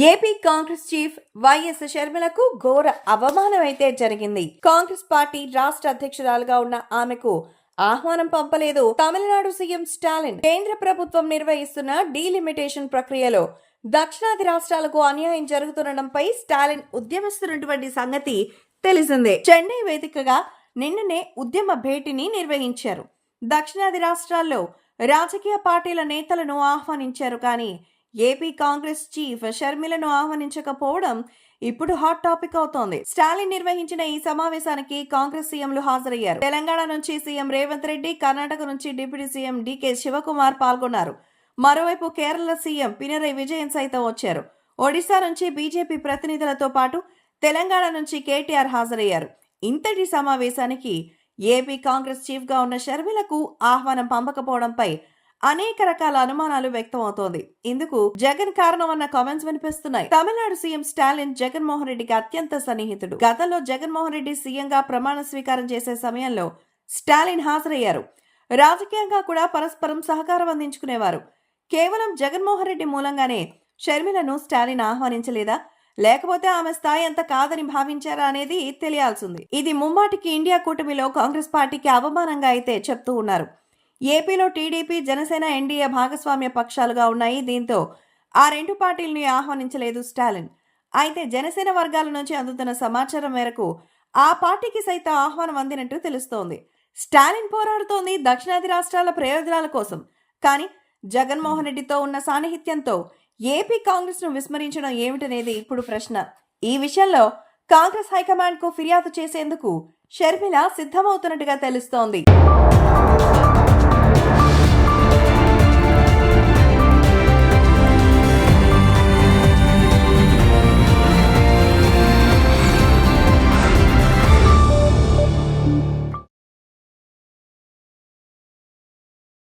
AP Congress chief YS షర్మిలకు ఘోర అవమానం అయితే జరిగింది. కాంగ్రెస్ పార్టీ రాష్ట్ర అధ్యక్షురాలుగా ఉన్న ఆమెకు ఆహ్వానం పంపలేదు తమిళనాడు సీఎం స్టాలిన్. కేంద్ర ప్రభుత్వం నిర్వహిస్తున్న డీలిమిటేషన్ ప్రక్రియలో దక్షిణాది రాష్ట్రాలకు అన్యాయం జరుగుతుండటంపై స్టాలిన్ ఉద్యమిస్తున్నటువంటి సంగతి తెలిసిందే. చెన్నై వేదికగా నిన్ననే ఉద్యమ భేటీని నిర్వహించారు. దక్షిణాది రాష్ట్రాల్లో రాజకీయ పార్టీల నేతలను ఆహ్వానించారు, కానీ ఏపీ కాంగ్రెస్ చీఫ్ షర్మిలను ఆహ్వానించకపోవడం ఇప్పుడు హాట్ టాపిక్ అవుతోంది. స్టాలిన్ నిర్వహించిన ఈ సమావేశానికి కాంగ్రెస్ సీఎంలు హాజరయ్యారు. తెలంగాణ నుంచి సీఎం రేవంత్ రెడ్డి, కర్ణాటక నుంచి డిప్యూటీ సీఎం డీకే శివకుమార్ పాల్గొన్నారు. మరోవైపు కేరళ సీఎం పినరై విజయన్ సైతం వచ్చారు. ఒడిశా నుంచి బీజేపీ ప్రతినిధులతో పాటు తెలంగాణ నుంచి కేటీఆర్ హాజరయ్యారు. ఇంతటి సమావేశానికి ఏపీ కాంగ్రెస్ చీఫ్ గా ఉన్న షర్మిలకు ఆహ్వానం పంపకపోవడంపై అనేక రకాల అనుమానాలు వ్యక్తం అవుతోంది. ఇందుకు జగన్ కారణం అన్న కామెంట్స్ వినిపిస్తున్నాయి. తమిళనాడు సీఎం స్టాలిన్ జగన్మోహన్ రెడ్డికి అత్యంత సన్నిహితుడు. గతంలో జగన్మోహన్ రెడ్డి సీఎంగా ప్రమాణ స్వీకారం చేసే సమయంలో స్టాలిన్ హాజరయ్యారు. రాజకీయంగా కూడా పరస్పరం సహకారం అందించుకునేవారు. కేవలం జగన్మోహన్ రెడ్డి మూలంగానే షర్మిలను స్టాలిన్ ఆహ్వానించలేదా, లేకపోతే ఆమె స్థాయి అంత కాదని భావించారా అనేది తెలియాల్సింది. ఇది ముమ్మాటికి ఇండియా కూటమిలో కాంగ్రెస్ పార్టీకి అవమానంగా అయితే చెప్తూ ఉన్నారు. ఏపీలో టీడీపీ, జనసేన, ఎన్డీఏ భాగస్వామ్య పక్షాలుగా ఉన్నాయి. దీంతో ఆ రెండు పార్టీలని ఆహ్వానించలేదు స్టాలిన్. అయితే జనసేన వర్గాల నుంచి అందుతున్న సమాచారం మేరకు ఆ పార్టీకి సైతం ఆహ్వానం అందినట్టు తెలుస్తోంది. స్టాలిన్ పోరాడుతోంది దక్షిణాది రాష్ట్రాల ప్రయోజనాల కోసం. కానీ జగన్మోహన్ రెడ్డితో ఉన్న సాన్నిహిత్యంతో ఏపీ కాంగ్రెస్ ను విస్మరించడం ఏమిటనేది ఇప్పుడు ప్రశ్న. ఈ విషయంలో కాంగ్రెస్ హైకమాండ్ కు ఫిర్యాదు చేసేందుకు షర్మిల సిద్ధమవుతున్నట్టుగా తెలుస్తోంది.